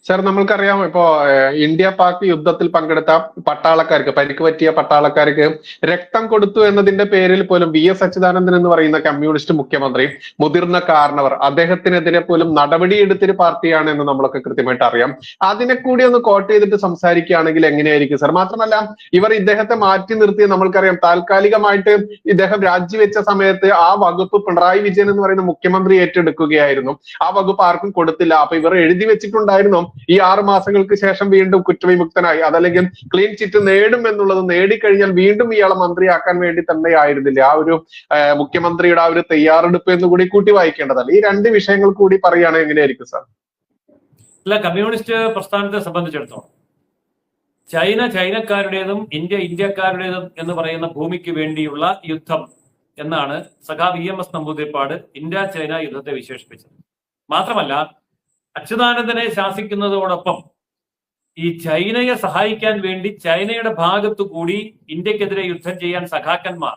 Sir നമ്മൾക്കറിയാം ഇപ്പോ India Pak യുദ്ധത്തിൽ പങ്കെടുത്ത പട്ടാളക്കാർക്ക് പരിക്ക് പറ്റിയ പട്ടാളക്കാർക്ക് രക്തം കൊടുത്തു എന്നതിന്റെ പേരിൽ പോലും വി.എസ്. അച്യുതാനന്ദൻ എന്ന് പറയുന്ന കമ്മ്യൂണിസ്റ്റ് മുഖ്യമന്ത്രി, മുതിർന്ന കാരണവർ, അദ്ദേഹത്തിനെതിരെ പോലും നടപടിയെടുത്തൊരു പാർട്ടിയാണ് എന്ന് നമ്മളൊക്കെ കൃത്യമായിട്ട് അറിയാം. അതിനെ കൂടി ഒന്ന് കോട്ട് ചെയ്തിട്ട് സംസാരിക്കുകയാണെങ്കിൽ എങ്ങനെയായിരിക്കും സാർ? മാത്രമല്ല, ഇവർ ഇദ്ദേഹത്തെ മാറ്റി നിർത്തി നമ്മൾക്കറിയാം, താൽക്കാലികമായിട്ട് ഇദ്ദേഹം രാജിവെച്ച സമയത്ത് ആ വകുപ്പ് പിണറായി വിജയൻ എന്ന് പറയുന്ന മുഖ്യമന്ത്രി ഏറ്റെടുക്കുകയായിരുന്നു. ആ വകുപ്പ് ആർക്കും കൊടുത്തില്ല. അപ്പൊ ഇവർ എഴുതി വെച്ചിട്ടുണ്ടായിരുന്നു ഈ 6 മാസങ്ങൾക്ക് ശേഷം വീണ്ടും കുറ്റവിമുക്തനായി, അതല്ലെങ്കിൽ ക്ലീൻ ചിറ്റ് നേടും എന്നുള്ളത്, നേടിക്കഴിഞ്ഞാൽ വീണ്ടും ഇയാളെ മന്ത്രിയാക്കാൻ വേണ്ടി തന്നെ ആയിരുന്നില്ല ആ ഒരു മുഖ്യമന്ത്രിയുടെ ആ ഒരു തയ്യാറെടുപ്പ് എന്ന് കൂടി കൂട്ടി വായിക്കേണ്ടതല്ല. ഈ രണ്ട് വിഷയങ്ങൾ കൂടി പറയുകയാണെങ്കിൽ എങ്ങനെയായിരിക്കും സാർ? അല്ല, കമ്മ്യൂണിസ്റ്റ് പ്രസ്ഥാനത്തെ സംബന്ധിച്ചിടത്തോളം ചൈനക്കാരുടേതും ഇന്ത്യക്കാരുടേതും എന്ന് പറയുന്ന ഭൂമിക്ക് വേണ്ടിയുള്ള യുദ്ധം എന്നാണ് സഖാവ് EMS നമ്പൂതിരിപ്പാട് ഇന്ത്യ ചൈന യുദ്ധത്തെ വിശേഷിപ്പിച്ചത്. മാത്രമല്ല, അച്യുതാനന്ദനെ ശാസിക്കുന്നതോടൊപ്പം ഈ ചൈനയെ സഹായിക്കാൻ വേണ്ടി ചൈനയുടെ ഭാഗത്തു കൂടി ഇന്ത്യക്കെതിരെ യുദ്ധം ചെയ്യാൻ സഖാക്കന്മാർ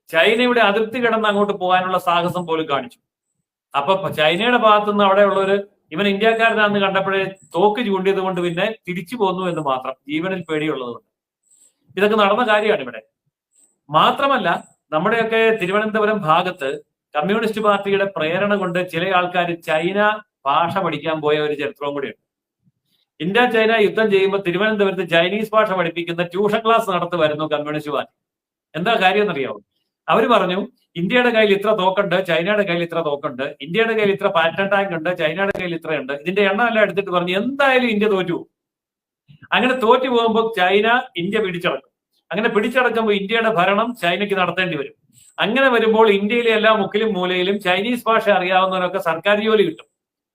ചൈനയുടെ അതിർത്തി കിടന്ന് അങ്ങോട്ട് പോകാനുള്ള സാഹസം പോലും കാണിച്ചു. അപ്പൊ ചൈനയുടെ ഭാഗത്തുനിന്ന് അവിടെയുള്ളവര് ഇവൻ ഇന്ത്യക്കാരനാണെന്ന് കണ്ടപ്പോഴേ തോക്ക് ചൂണ്ടിയത് കൊണ്ട് പിന്നെ തിരിച്ചു പോന്നു എന്ന് മാത്രം, ജീവനിൽ പേടിയുള്ളതുകൊണ്ട്. ഇതൊക്കെ നടന്ന കാര്യമാണ് ഇവിടെ. മാത്രമല്ല, നമ്മുടെയൊക്കെ തിരുവനന്തപുരം ഭാഗത്ത് കമ്മ്യൂണിസ്റ്റ് പാർട്ടിയുടെ പ്രേരണ കൊണ്ട് ചില ആൾക്കാർ ചൈന ഭാഷ പഠിക്കാൻ പോയ ഒരു ചരിത്രവും കൂടിയുണ്ട്. ഇന്ത്യ ചൈന യുദ്ധം ചെയ്യുമ്പോൾ തിരുവനന്തപുരത്ത് ചൈനീസ് ഭാഷ പഠിപ്പിക്കുന്ന ട്യൂഷൻ ക്ലാസ് നടത്തുമായിരുന്നു കമ്മ്യൂണിസ്റ്റ് പാർട്ടി. എന്താ കാര്യം എന്നറിയാവോ? അവര് പറഞ്ഞു, ഇന്ത്യയുടെ കയ്യിൽ ഇത്ര തോക്കുണ്ട്, ചൈനയുടെ കയ്യിൽ ഇത്ര തോക്കുണ്ട്, ഇന്ത്യയുടെ കയ്യിൽ ഇത്ര പാറ്റൻ ടാങ്ക് ഉണ്ട്, ചൈനയുടെ കയ്യിൽ ഇത്രയുണ്ട്, ഇതിന്റെ എണ്ണം എല്ലാം എടുത്തിട്ട് പറഞ്ഞു എന്തായാലും ഇന്ത്യ തോറ്റു പോകും. അങ്ങനെ തോറ്റു പോകുമ്പോൾ ചൈന ഇന്ത്യ പിടിച്ചടക്കും. അങ്ങനെ പിടിച്ചടക്കുമ്പോൾ ഇന്ത്യയുടെ ഭരണം ചൈനയ്ക്ക് നടത്തേണ്ടി വരും. അങ്ങനെ വരുമ്പോൾ ഇന്ത്യയിലെ എല്ലാ മുക്കിലും മൂലയിലും ചൈനീസ് ഭാഷ അറിയാവുന്നവരൊക്കെ സർക്കാർ ജോലി കിട്ടും.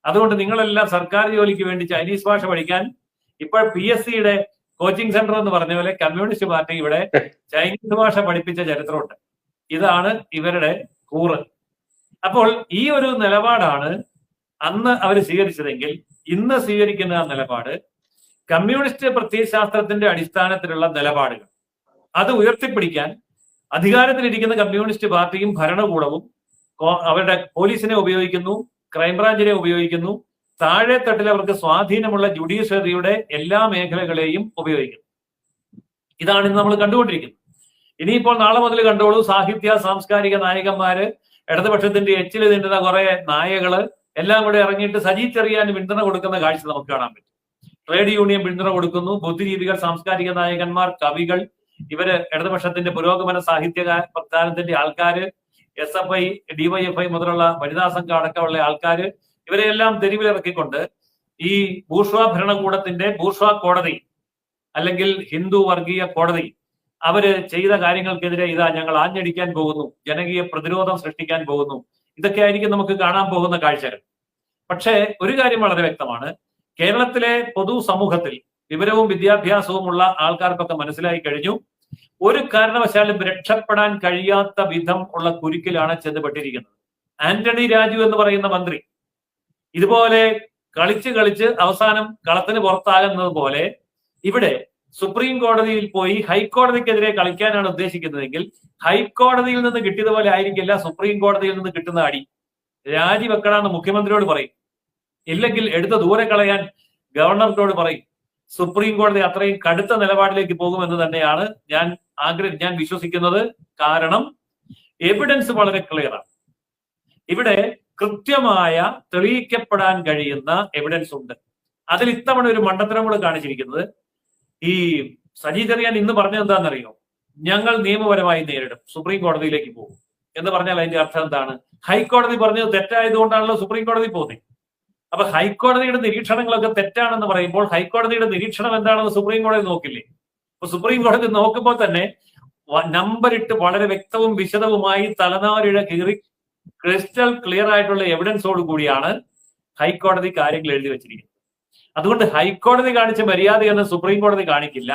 അതുകൊണ്ട് നിങ്ങളെല്ലാം സർക്കാർ ജോലിക്ക് വേണ്ടി ചൈനീസ് ഭാഷ പഠിക്കാൻ ഇപ്പോൾ PSCയുടെ കോച്ചിങ് സെന്റർ എന്ന് പറഞ്ഞ പോലെ കമ്മ്യൂണിസ്റ്റ് പാർട്ടി ഇവിടെ ചൈനീസ് ഭാഷ പഠിപ്പിച്ച ചരിത്രമുണ്ട്. ഇതാണ് ഇവരുടെ കൂറ്. അപ്പോൾ ഈ ഒരു നിലപാടാണ് അന്ന് അവർ സ്വീകരിച്ചതെങ്കിൽ ഇന്ന് സ്വീകരിക്കുന്ന നിലപാട് കമ്മ്യൂണിസ്റ്റ് പ്രത്യയശാസ്ത്രത്തിന്റെ അടിസ്ഥാനത്തിലുള്ള നിലപാടുകൾ, അത് ഉയർത്തിപ്പിടിക്കാൻ അധികാരത്തിലിരിക്കുന്ന കമ്മ്യൂണിസ്റ്റ് പാർട്ടിയും ഭരണകൂടവും അവരുടെ പോലീസിനെ ഉപയോഗിക്കുന്നു, ക്രൈംബ്രാഞ്ചിനെ ഉപയോഗിക്കുന്നു, താഴെ തട്ടിൽ അവർക്ക് സ്വാധീനമുള്ള ജുഡീഷ്യറിയുടെ എല്ലാ മേഖലകളെയും ഉപയോഗിക്കുന്നു. ഇതാണ് ഇന്ന് നമ്മൾ കണ്ടുകൊണ്ടിരിക്കുന്നത്. ഇനിയിപ്പോൾ നാളെ മുതൽ കണ്ടോളൂ, സാഹിത്യ സാംസ്കാരിക നായകന്മാര്, ഇടതുപക്ഷത്തിന്റെ എച്ചിൽ തിന്നുന്ന കുറെ നായകള് എല്ലാം കൂടെ ഇറങ്ങിയിട്ട് സജി ചെറിയാൻ പിന്തുണ കൊടുക്കുന്ന കാഴ്ച നമുക്ക് കാണാൻ പറ്റും. ട്രേഡ് യൂണിയൻ പിന്തുണ കൊടുക്കുന്നു, ബുദ്ധിജീവികൾ, സാംസ്കാരിക നായകന്മാർ, കവികൾ, ഇവര് ഇടതുപക്ഷത്തിന്റെ പുരോഗമന സാഹിത്യ പ്രസ്ഥാനത്തിന്റെ ആൾക്കാര്, SFI, DYFI മുതലുള്ള വനിതാ സംഘം അടക്കമുള്ള ആൾക്കാര്, ഇവരെല്ലാം തെരുവിലിറക്കിക്കൊണ്ട് ഈ ബൂർഷ്വാ ഭരണകൂടത്തിന്റെ ബൂർഷ്വാ കോടതി അല്ലെങ്കിൽ ഹിന്ദു വർഗീയ കോടതി അവര് ചെയ്ത കാര്യങ്ങൾക്കെതിരെ ഇതാ ഞങ്ങൾ ആഞ്ഞടിക്കാൻ പോകുന്നു, ജനകീയ പ്രതിരോധം സൃഷ്ടിക്കാൻ പോകുന്നു. ഇതൊക്കെ ആയിരിക്കും നമുക്ക് കാണാൻ പോകുന്ന കാഴ്ചകൾ. പക്ഷേ ഒരു കാര്യം വളരെ വ്യക്തമാണ്, കേരളത്തിലെ പൊതുസമൂഹത്തിൽ വിവരവും വിദ്യാഭ്യാസവും ഉള്ള ആൾക്കാർക്കൊക്കെ മനസ്സിലായി കഴിഞ്ഞു, ഒരു കാരണവശാലും രക്ഷപ്പെടാൻ കഴിയാത്ത വിധം ഉള്ള കുരുക്കിലാണ് ചെന്നുപെട്ടിരിക്കുന്നത്. ആന്റണി രാജു എന്ന് പറയുന്ന മന്ത്രി ഇതുപോലെ കളിച്ച് അവസാനം കളത്തിന് പുറത്താകുന്നത് പോലെ ഇവിടെ സുപ്രീം കോടതിയിൽ പോയി ഹൈക്കോടതിക്കെതിരെ കളിക്കാനാണ് ഉദ്ദേശിക്കുന്നതെങ്കിൽ ഹൈക്കോടതിയിൽ നിന്ന് കിട്ടിയതുപോലെ ആയിരിക്കില്ല സുപ്രീം കോടതിയിൽ നിന്ന് കിട്ടുന്ന അടി. രാജിവെക്കണമെന്ന് മുഖ്യമന്ത്രിയോട് പറയും, ഇല്ലെങ്കിൽ എടുത്ത് ദൂരെ കളയാൻ ഗവർണറിനോട് പറയും. സുപ്രീം കോടതി അത്രയും കടുത്ത നിലപാടിലേക്ക് പോകുമെന്ന് തന്നെയാണ് ഞാൻ വിശ്വസിക്കുന്നത്. കാരണം എവിഡൻസ് വളരെ ക്ലിയറാണ്. ഇവിടെ കൃത്യമായ തെളിയിക്കപ്പെടാൻ കഴിയുന്ന എവിഡൻസ് ഉണ്ട്. അതിൽ ഇത്തവണ ഒരു മണ്ടത്തരം കൂടെ കാണിച്ചിരിക്കുന്നത്, ഈ സജി ചെറിയാൻ ഇന്ന് പറഞ്ഞത് എന്താണെന്നറിയോ? ഞങ്ങൾ നിയമപരമായി നേരിടും, സുപ്രീം കോടതിയിലേക്ക് പോകും എന്ന് പറഞ്ഞാൽ അതിന്റെ അർത്ഥം എന്താണ്? ഹൈക്കോടതി പറഞ്ഞത് തെറ്റായതുകൊണ്ടാണല്ലോ സുപ്രീം കോടതി പോകുന്നത്. അപ്പൊ ഹൈക്കോടതിയുടെ നിരീക്ഷണങ്ങളൊക്കെ തെറ്റാണെന്ന് പറയുമ്പോൾ ഹൈക്കോടതിയുടെ നിരീക്ഷണം എന്താണെന്ന് സുപ്രീം കോടതി നോക്കില്ലേ? അപ്പൊ സുപ്രീം കോടതി നോക്കുമ്പോൾ തന്നെ നമ്പറിട്ട് വളരെ വ്യക്തവും വിശദവുമായി തലനാരിഴ കീറി ക്രിസ്റ്റൽ ക്ലിയർ ആയിട്ടുള്ള എവിഡൻസോട് കൂടിയാണ് ഹൈക്കോടതി കാര്യങ്ങൾ എഴുതി വെച്ചിരിക്കുന്നത്. അതുകൊണ്ട് ഹൈക്കോടതി കാണിച്ച മര്യാദയൊന്നും സുപ്രീം കോടതി കാണിക്കില്ല.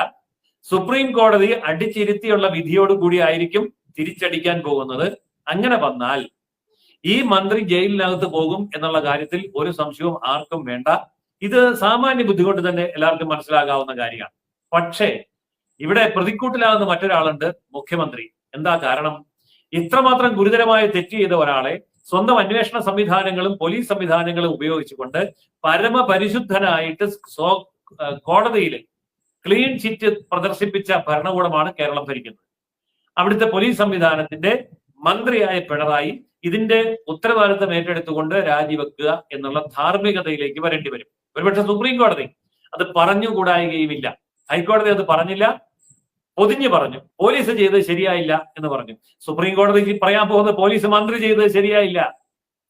സുപ്രീം കോടതി അടിച്ചിരുത്തിയുള്ള വിധിയോട് കൂടി ആയിരിക്കും തിരിച്ചടിക്കാൻ പോകുന്നത്. അങ്ങനെ വന്നാൽ ഈ മന്ത്രി ജയിലിനകത്ത് പോകും എന്നുള്ള കാര്യത്തിൽ ഒരു സംശയവും ആർക്കും വേണ്ട. ഇത് സാമാന്യ ബുദ്ധി കൊണ്ട് തന്നെ എല്ലാവർക്കും മനസ്സിലാകാവുന്ന കാര്യമാണ്. പക്ഷേ ഇവിടെ പ്രതിക്കൂട്ടിലാകുന്ന മറ്റൊരാളുണ്ട്, മുഖ്യമന്ത്രി. എന്താ കാരണം? ഇത്രമാത്രം ഗുരുതരമായ തെറ്റ് ചെയ്ത ഒരാളെ സ്വന്തം അന്വേഷണ സംവിധാനങ്ങളും പോലീസ് സംവിധാനങ്ങളും ഉപയോഗിച്ചുകൊണ്ട് പരമപരിശുദ്ധനായിട്ട് കോടതിയിൽ ക്ലീൻ ചിറ്റ് പ്രദർശിപ്പിച്ച ഭരണകൂടമാണ് കേരളം ഭരിക്കുന്നത്. അവിടുത്തെ പോലീസ് സംവിധാനത്തിന്റെ മന്ത്രിയായ പിണറായി ഇതിന്റെ ഉത്തരവാദിത്തം ഏറ്റെടുത്തുകൊണ്ട് രാജിവെക്കുക എന്നുള്ള ധാർമ്മികതയിലേക്ക് വരേണ്ടി വരും. ഒരുപക്ഷെ സുപ്രീം കോടതി അത് പറഞ്ഞുകൂടായികയുമില്ല. ഹൈക്കോടതി അത് പറഞ്ഞില്ല, പൊതിഞ്ഞു പറഞ്ഞു. പോലീസ് ചെയ്തത് ശരിയായില്ല എന്ന് പറഞ്ഞു. സുപ്രീം കോടതിക്ക് പറയാൻ പോകുന്നത് പോലീസ് മന്ത്രി ചെയ്തത് ശരിയായില്ല,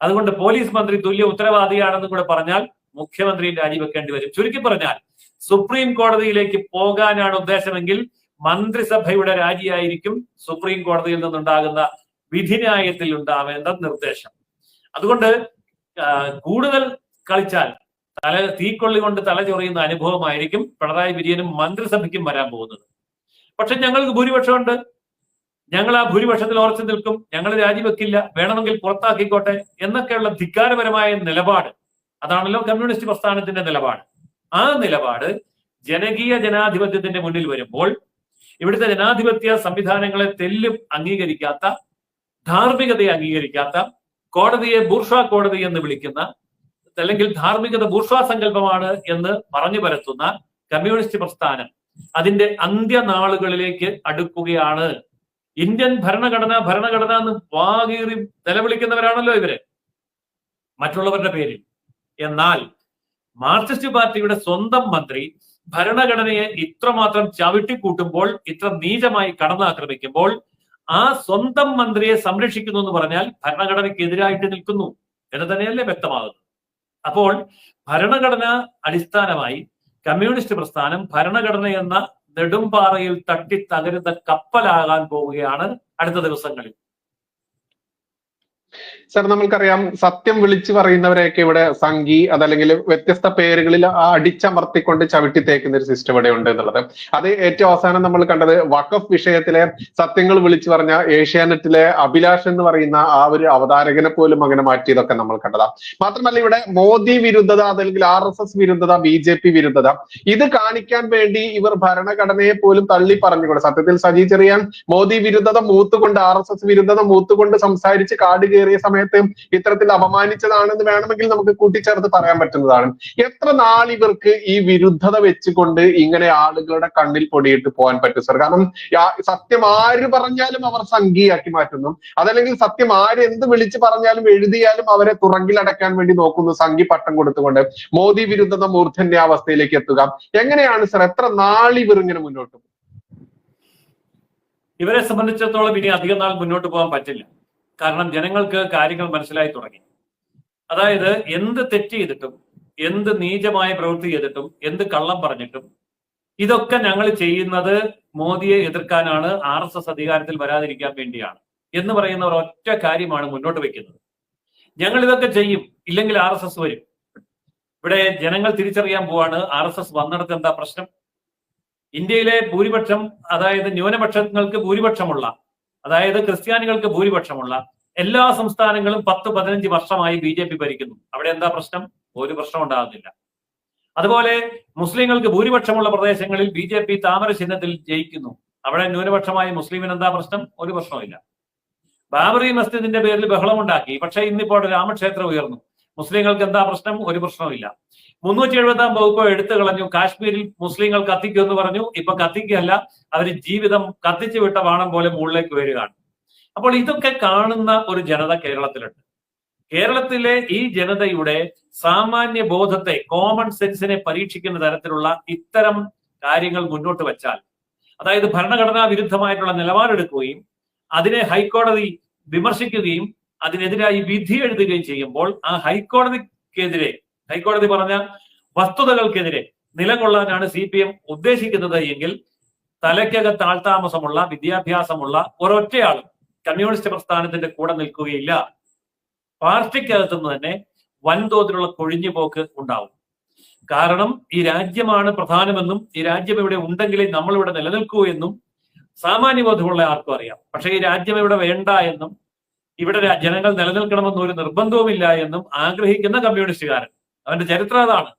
അതുകൊണ്ട് പോലീസ് മന്ത്രി തുല്യ ഉത്തരവാദിയാണെന്നും കൂടെ പറഞ്ഞാൽ മുഖ്യമന്ത്രി രാജിവെക്കേണ്ടി വരും. ചുരുക്കി പറഞ്ഞാൽ സുപ്രീം കോടതിയിലേക്ക് പോകാനാണ് ഉദ്ദേശമെങ്കിൽ മന്ത്രിസഭയുടെ രാജിയായിരിക്കും സുപ്രീം കോടതിയിൽ നിന്നുണ്ടാകുന്ന വിധിന്യായത്തിൽ ഉണ്ടാവേണ്ട നിർദ്ദേശം. അതുകൊണ്ട് കൂടുതൽ കളിച്ചാൽ തീക്കൊള്ളി കൊണ്ട് തല ചൊറിയുന്ന അനുഭവമായിരിക്കും പിണറായി വിജയനും മന്ത്രിസഭയ്ക്കും വരാൻ പോകുന്നത്. പക്ഷെ ഞങ്ങൾക്ക് ഭൂരിപക്ഷമുണ്ട്, ഞങ്ങൾ ആ ഭൂരിപക്ഷത്തിൽ ഉറച്ചു നിൽക്കും, ഞങ്ങൾ രാജിവെക്കില്ല, വേണമെങ്കിൽ പുറത്താക്കിക്കോട്ടെ എന്നൊക്കെയുള്ള ധിക്കാരപരമായ നിലപാട്, അതാണല്ലോ കമ്മ്യൂണിസ്റ്റ് പ്രസ്ഥാനത്തിന്റെ നിലപാട്. ആ നിലപാട് ജനകീയ ജനാധിപത്യത്തിന്റെ മുന്നിൽ വരുമ്പോൾ ഇവിടുത്തെ ജനാധിപത്യ സംവിധാനങ്ങളെ തെല്ലും അംഗീകരിക്കാത്ത, ധാർമ്മികതയെ അംഗീകരിക്കാത്ത, കോടതിയെ ബൂർഷ്വാ കോടതി എന്ന് വിളിക്കുന്ന, അല്ലെങ്കിൽ ധാർമ്മികത ബൂർഷ്വാ സങ്കല്പമാണ് എന്ന് പറഞ്ഞു പരത്തുന്ന കമ്മ്യൂണിസ്റ്റ് പ്രസ്ഥാനം അതിന്റെ അന്ത്യനാളുകളിലേക്ക് അടുക്കുകയാണ്. ഇന്ത്യൻ ഭരണഘടന എന്ന് വാകീറി നിലവിളിക്കുന്നവരാണല്ലോ ഇവര് മറ്റുള്ളവരുടെ പേരിൽ. എന്നാൽ മാർക്സിസ്റ്റ് പാർട്ടിയുടെ സ്വന്തം മന്ത്രി ഭരണഘടനയെ ഇത്രമാത്രം ചവിട്ടിക്കൂട്ടുമ്പോൾ, ഇത്ര നീചമായി കടന്നാക്രമിക്കുമ്പോൾ ആ സ്വന്തം മന്ത്രിയെ സംരക്ഷിക്കുന്നു എന്ന് പറഞ്ഞാൽ ഭരണഘടനയ്ക്കെതിരായിട്ട് നിൽക്കുന്നു എന്ന് തന്നെയല്ലേ വ്യക്തമാകുന്നത്. അപ്പോൾ ഭരണഘടന അടിസ്ഥാനമായി കമ്മ്യൂണിസ്റ്റ് പ്രസ്ഥാനം ഭരണഘടന എന്ന നെടുമ്പാറയിൽ തട്ടി തകരുന്ന കപ്പലാകാൻ പോവുകയാണ് അടുത്ത ദിവസങ്ങളിൽ. സർ, നമ്മൾക്കറിയാം സത്യം വിളിച്ചു പറയുന്നവരെയൊക്കെ ഇവിടെ സംഘി അതല്ലെങ്കിൽ വ്യത്യസ്ത പേരുകളിൽ അടിച്ചമർത്തിക്കൊണ്ട് ചവിട്ടി തേക്കുന്ന ഒരു സിസ്റ്റം ഇവിടെ ഉണ്ട് എന്നുള്ളത്. അത് ഏറ്റവും അവസാനം നമ്മൾ കണ്ടത് വഖഫ് വിഷയത്തിലെ സത്യങ്ങൾ വിളിച്ചു പറഞ്ഞ ഏഷ്യാനെറ്റിലെ അഭിലാഷ് എന്ന് പറയുന്ന ആ ഒരു അവതാരകനെ പോലും അങ്ങനെ മാറ്റിയതൊക്കെ നമ്മൾ കണ്ടതാ. മാത്രമല്ല ഇവിടെ മോദി വിരുദ്ധത അല്ലെങ്കിൽ RSS വിരുദ്ധത, BJP വിരുദ്ധത ഇത് കാണിക്കാൻ വേണ്ടി ഇവർ ഭരണഘടനയെ പോലും തള്ളി പറഞ്ഞുകൊണ്ട്, സത്യത്തിൽ സജി ചെറിയാൻ മോദി വിരുദ്ധത മൂത്തുകൊണ്ട്, RSS വിരുദ്ധത മൂത്തുകൊണ്ട് സംസാരിച്ച് കാട് കയറിയ സമയത്ത് ഇത്തരത്തിൽ അപമാനിച്ചതാണെന്ന് വേണമെങ്കിൽ നമുക്ക് കൂട്ടിച്ചേർത്ത് പറയാൻ പറ്റുന്നതാണ്. എത്ര നാൾ ഇവർക്ക് ഈ വിരുദ്ധത വെച്ചുകൊണ്ട് ഇങ്ങനെ ആളുകളുടെ കണ്ണിൽ പൊടിയിട്ട് പോകാൻ പറ്റും സർ? കാരണം സത്യം ആര് പറഞ്ഞാലും അവർ സംഘീയാക്കി മാറ്റുന്നു, അതല്ലെങ്കിൽ സത്യം ആര് എന്ത് വിളിച്ചു പറഞ്ഞാലും എഴുതിയാലും അവരെ തുറങ്കിലടക്കാൻ വേണ്ടി നോക്കുന്നു, സംഘി പട്ടം കൊടുത്തുകൊണ്ട് മോദി വിരുദ്ധത മൂർധന്യ അവസ്ഥയിലേക്ക് എത്തുക. എങ്ങനെയാണ് സർ, എത്ര നാൾ ഇവർ ഇങ്ങനെ മുന്നോട്ട് പോകും? ഇവരെ സംബന്ധിച്ചിടത്തോളം ഇനി അധികം നാൾ മുന്നോട്ട് പോകാൻ പറ്റില്ല. കാരണം ജനങ്ങൾക്ക് കാര്യങ്ങൾ മനസ്സിലായി തുടങ്ങി. അതായത് എന്ത് തെറ്റ് ചെയ്തിട്ടും, എന്ത് നീചമായ പ്രവൃത്തി ചെയ്തിട്ടും, എന്ത് കള്ളം പറഞ്ഞിട്ടും ഇതൊക്കെ ഞങ്ങൾ ചെയ്യുന്നത് മോദിയെ എതിർക്കാനാണ്, RSS അധികാരത്തിൽ വരാതിരിക്കാൻ വേണ്ടിയാണ് എന്ന് പറയുന്ന ഒരൊറ്റ കാര്യമാണ് മുന്നോട്ട് വെക്കുന്നത്. ഞങ്ങൾ ഇതൊക്കെ ചെയ്യും, ഇല്ലെങ്കിൽ RSS വരും. ഇവിടെ ജനങ്ങൾ തിരിച്ചറിയാൻ പോവാണ് RSS വന്നിടത്ത് എന്താ പ്രശ്നം. ഇന്ത്യയിലെ ഭൂരിപക്ഷം, അതായത് ന്യൂനപക്ഷങ്ങൾക്ക് ഭൂരിപക്ഷമുള്ള, അതായത് ക്രിസ്ത്യാനികൾക്ക് ഭൂരിപക്ഷമുള്ള എല്ലാ സംസ്ഥാനങ്ങളും 10-15 വർഷമായി BJP ഭരിക്കുന്നു. അവിടെ എന്താ പ്രശ്നം? ഒരു പ്രശ്നം ഉണ്ടാകുന്നില്ല. അതുപോലെ മുസ്ലിങ്ങൾക്ക് ഭൂരിപക്ഷമുള്ള പ്രദേശങ്ങളിൽ BJP താമര ചിഹ്നത്തിൽ ജയിക്കുന്നു. അവിടെ ന്യൂനപക്ഷമായി മുസ്ലിമിന് എന്താ പ്രശ്നം? ഒരു പ്രശ്നവുമില്ല. ബാബറി മസ്ജിദിന്റെ പേരിൽ ബഹളമുണ്ടാക്കി, പക്ഷേ ഇന്നിപ്പോൾ രാമക്ഷേത്രം ഉയർന്നു. മുസ്ലിങ്ങൾക്ക് എന്താ പ്രശ്നം? ഒരു പ്രശ്നവുമില്ല. 370-ാം വകുപ്പ് എടുത്തു കളഞ്ഞു. കാശ്മീരിൽ മുസ്ലിങ്ങൾ കത്തിക്കും എന്ന് പറഞ്ഞു, ഇപ്പൊ കത്തിക്കുകയല്ല, അവര് ജീവിതം കത്തിച്ചു വിട്ട വാണം പോലെ മുകളിലേക്ക് വരികയാണ്. അപ്പോൾ ഇതൊക്കെ കാണുന്ന ഒരു ജനത കേരളത്തിലുണ്ട്. കേരളത്തിലെ ഈ ജനതയുടെ സാമാന്യ ബോധത്തെ, കോമൺ സെൻസിനെ പരീക്ഷിക്കുന്ന തരത്തിലുള്ള ഇത്തരം കാര്യങ്ങൾ മുന്നോട്ട് വെച്ചാൽ, അതായത് ഭരണഘടനാ വിരുദ്ധമായിട്ടുള്ള നിലപാടെടുക്കുകയും അതിനെ ഹൈക്കോടതി വിമർശിക്കുകയും അതിനെതിരായി വിധി എഴുതുകയും ചെയ്യുമ്പോൾ ആ ഹൈക്കോടതി പറഞ്ഞ വസ്തുതകൾക്കെതിരെ നിലകൊള്ളാനാണ് CPM ഉദ്ദേശിക്കുന്നത് എങ്കിൽ തലയ്ക്കകത്ത് ആൾതാമസമുള്ള, വിദ്യാഭ്യാസമുള്ള ഒരൊറ്റയാളും കമ്മ്യൂണിസ്റ്റ് പ്രസ്ഥാനത്തിന്റെ കൂടെ നിൽക്കുകയില്ല. പാർട്ടിക്കകത്തുനിന്ന് തന്നെ വൻതോതിലുള്ള കൊഴിഞ്ഞുപോക്ക് ഉണ്ടാവും. കാരണം ഈ രാജ്യമാണ് പ്രധാനമെന്നും ഈ രാജ്യം ഇവിടെ ഉണ്ടെങ്കിലേ നമ്മളിവിടെ നിലനിൽക്കൂ എന്നും സാമാന്യബോധമുള്ള ആർക്കും അറിയാം. പക്ഷേ ഈ രാജ്യം ഇവിടെ വേണ്ട എന്നും ഇവിടെ ജനങ്ങൾ നിലനിൽക്കണമെന്ന് ഒരു നിർബന്ധവുമില്ല എന്നും ആഗ്രഹിക്കുന്ന കമ്മ്യൂണിസ്റ്റുകാരൻ, അവന്റെ ചരിത്രം അതാണ്.